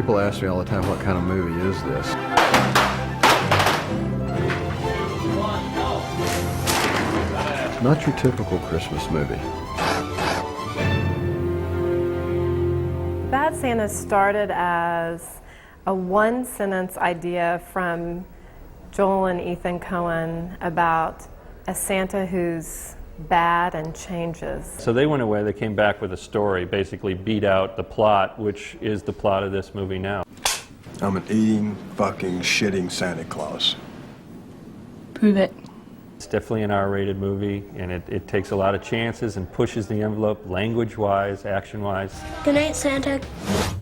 People ask me all the time, what kind of movie is this? Not your typical Christmas movie. Bad Santa started as a one-sentence idea from Joel and Ethan Coen about a Santa who's bad and changes. So they went away, they came back with a story, basically beat out the plot, which is the plot of this movie now. I'm an eating, fucking, shitting Santa Claus. Prove it. It's definitely an R-rated movie, and it takes a lot of chances and pushes the envelope language-wise, action-wise. Good night, Santa.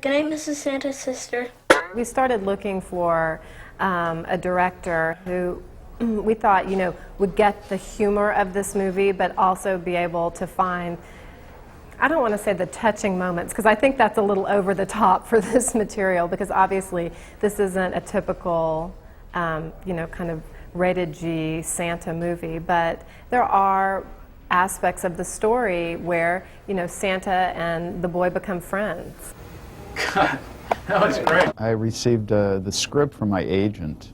Good night, Mrs. Santa's sister. We started looking for a director who we thought, you know, would get the humor of this movie, but also be able to find, I don't want to say the touching moments, because I think that's a little over the top for this material, because obviously this isn't a typical, you know, kind of rated G Santa movie, but there are aspects of the story where, you know, Santa and the boy become friends. God, that was great. I received the script from my agent,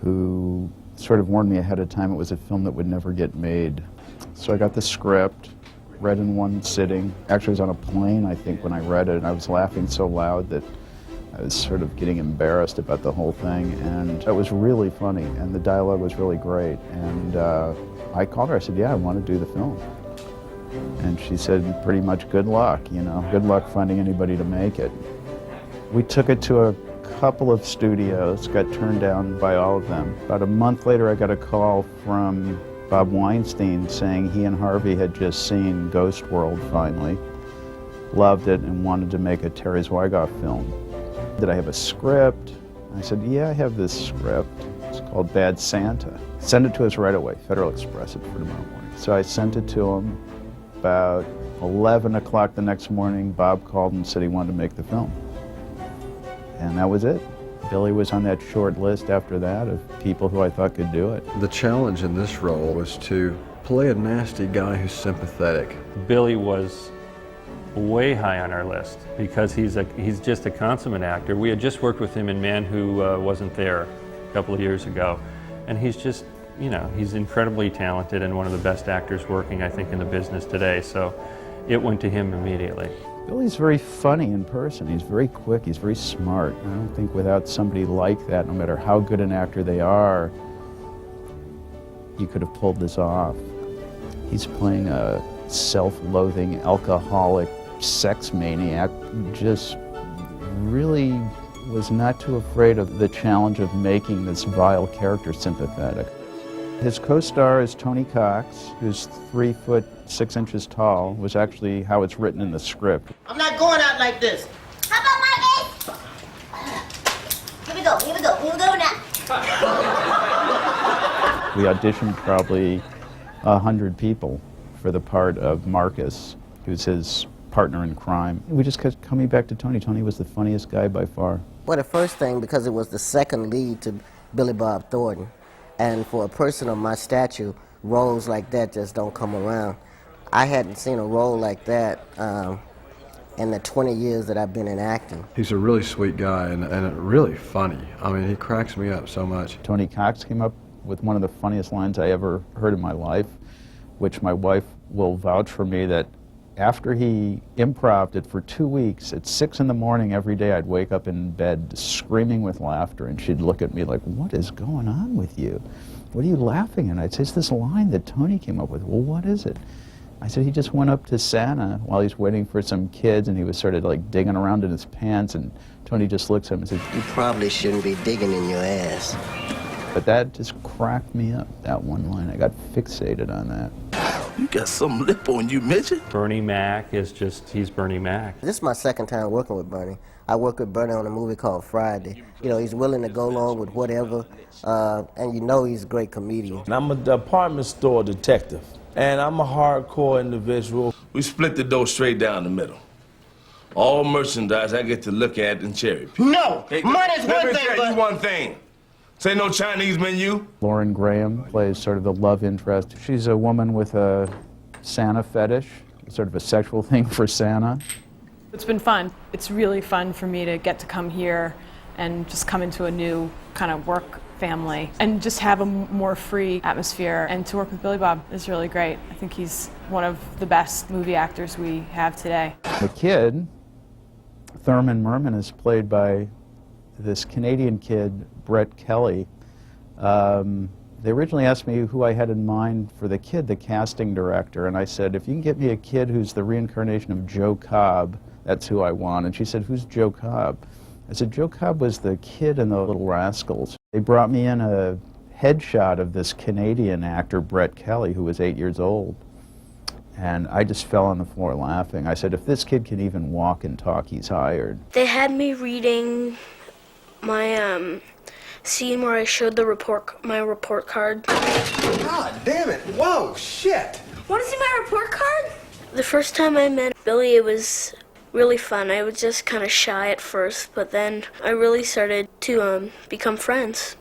who sort of warned me ahead of time it was a film that would never get made. So I got the script, read in one sitting. Actually, I was on a plane, I think, when I read it, and I was laughing so loud that I was sort of getting embarrassed about the whole thing, and it was really funny, and the dialogue was really great. And I called her, I said, yeah, I want to do the film. And she said, pretty much good luck, you know, good luck finding anybody to make it. We took it to a couple of studios, got turned down by all of them. About a month later, I got a call from Bob Weinstein saying he and Harvey had just seen Ghost World finally, loved it, and wanted to make a Terry Zwigoff film. Did I have a script? I said, yeah, I have this script. It's called Bad Santa. Send it to us right away, Federal Express it for tomorrow morning. So I sent it to him. About 11 o'clock the next morning, Bob called and said he wanted to make the film. And that was it. Billy was on that short list after that of people who I thought could do it. The challenge in this role was to play a nasty guy who's sympathetic. Billy was way high on our list because he's just a consummate actor. We had just worked with him in Man Who Wasn't There a couple of years ago, and he's just, you know, he's incredibly talented and one of the best actors working, I think, in the business today, so it went to him immediately. Billy's very funny in person. He's very quick, he's very smart. I don't think without somebody like that, no matter how good an actor they are, you could have pulled this off. He's playing a self-loathing, alcoholic, sex maniac, just really was not too afraid of the challenge of making this vile character sympathetic. His co-star is Tony Cox, who's 3'6" tall, was actually how it's written in the script. I'm not going out like this. How about my face? Here we go, here we go, here we go now. We auditioned probably 100 people for the part of Marcus, who's his partner in crime. We just kept coming back to Tony. Tony was the funniest guy by far. Well, the first thing, because it was the second lead to Billy Bob Thornton, and for a person of my stature, roles like that just don't come around. I hadn't seen a role like that in the 20 years that I've been in acting. He's a really sweet guy and really funny. I mean, he cracks me up so much. Tony Cox came up with one of the funniest lines I ever heard in my life, which my wife will vouch for me, that after he improv'd it for 2 weeks, at 6 in the morning every day, I'd wake up in bed screaming with laughter, and she'd look at me like, what is going on with you? What are you laughing at? I'd say, it's this line that Tony came up with. Well, what is it? I said, he just went up to Santa while he's waiting for some kids, and he was sort of like digging around in his pants, and Tony just looks at him and says, You probably shouldn't be digging in your ass. but that just cracked me up, that one line. I got fixated on that. You got some lip on you, midget. Bernie Mac is just, he's Bernie Mac. This is my second time working with Bernie. I worked with Bernie on a movie called Friday. You know, he's willing to go along with whatever, and you know he's a great comedian. And I'm a department store detective, and I'm a hardcore individual. We split the dough straight down the middle. All merchandise I get to look at and cherry pick. No! Hey, Money's let one me thing, tell but... you one thing. Say no Chinese menu. Lauren Graham plays sort of the love interest. She's a woman with a Santa fetish, sort of a sexual thing for Santa. It's been fun. It's really fun for me to get to come here and just come into a new kind of work family and just have a more free atmosphere. And to work with Billy Bob is really great. I think he's one of the best movie actors we have today. The kid, Thurman Merman, is played by this Canadian kid, Brett Kelly. They originally asked me who I had in mind for the kid, the casting director, and I said, if you can get me a kid who's the reincarnation of Joe Cobb, that's who I want. And she said, who's Joe Cobb? I said, Joe Cobb was the kid in The Little Rascals. They brought me in a headshot of this Canadian actor, Brett Kelly, who was 8 years old. And I just fell on the floor laughing. I said, if this kid can even walk and talk, he's hired. They had me reading my scene where I showed my report card. God damn it! Whoa, shit! Want to see my report card? The first time I met Billy, it was really fun. I was just kind of shy at first, but then I really started to become friends.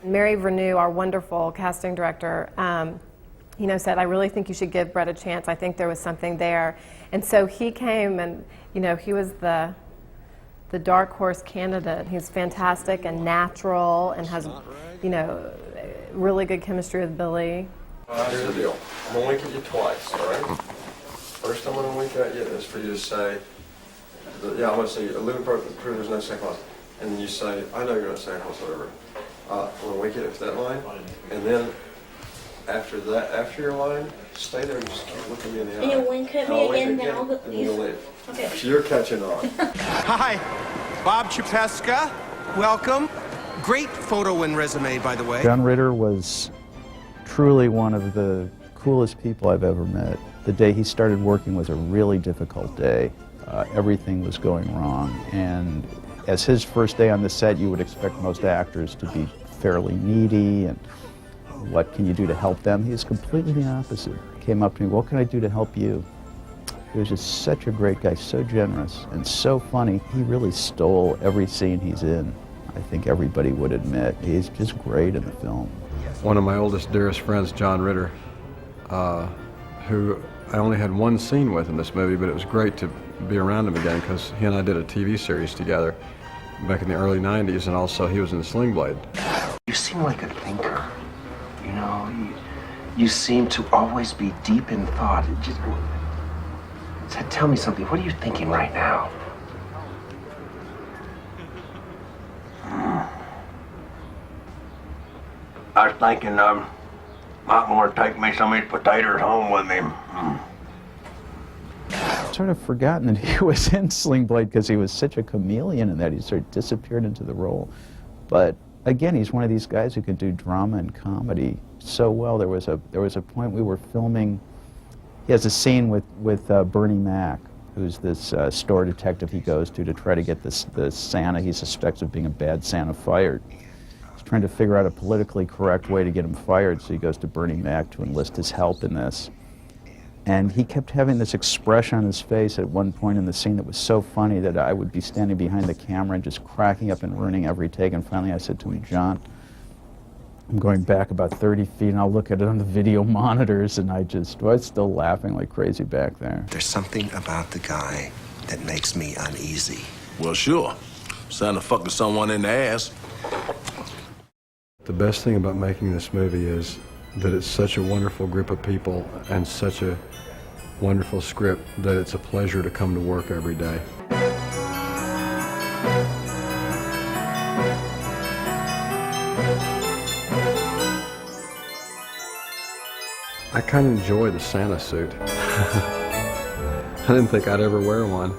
Mary Vernew, our wonderful casting director, said, I really think you should give Brett a chance. I think there was something there. And so he came and, he was the dark horse candidate. He's fantastic and natural and has, really good chemistry with Billy. Here's the deal. I'm going to wink at you twice, all right? First I'm going to wink at you is for you to say, I'm going to say, living proof there's no Santa Claus. And then you say, I know you're not Santa Claus, whatever. I'm going to wink at it for that line. And then after your line, stay there and just keep looking me in the eye. And you'll wink at me again now, but and then you'll leave. Okay. So you're catching on. Hi, Bob Chapeska. Welcome. Great photo and resume, by the way. John Ritter was truly one of the coolest people I've ever met. The day he started working was a really difficult day. Everything was going wrong, and as his first day on the set, you would expect most actors to be fairly needy and what can you do to help them? He was completely the opposite. He came up to me, what can I do to help you? He was just such a great guy, so generous and so funny. He really stole every scene he's in. I think everybody would admit. He's just great in the film. One of my oldest, dearest friends, John Ritter, who I only had one scene with in this movie, but it was great to be around him again because he and I did a TV series together back in the early 90s, and also he was in Sling Blade. You seem like a thinker. You seem to always be deep in thought. Tell me something. What are you thinking right now? I was thinking might want to take me some of these potatoes home with me. I've sort of forgotten that he was in Sling Blade because he was such a chameleon in that he sort of disappeared into the role. But again, he's one of these guys who can do drama and comedy so well. There was a point we were filming. He has a scene with Bernie Mac, who's this store detective he goes to try to get the Santa he suspects of being a bad Santa fired. He's trying to figure out a politically correct way to get him fired, so he goes to Bernie Mac to enlist his help in this. And he kept having this expression on his face at one point in the scene that was so funny that I would be standing behind the camera and just cracking up and ruining every take. And finally I said to him, John, I'm going back about 30 feet and I'll look at it on the video monitors, and I was still laughing like crazy back there. There's something about the guy that makes me uneasy. Well, sure. Santa fucking someone in the ass. The best thing about making this movie is that it's such a wonderful group of people and such a wonderful script that it's a pleasure to come to work every day. I kind of enjoy the Santa suit. I didn't think I'd ever wear one.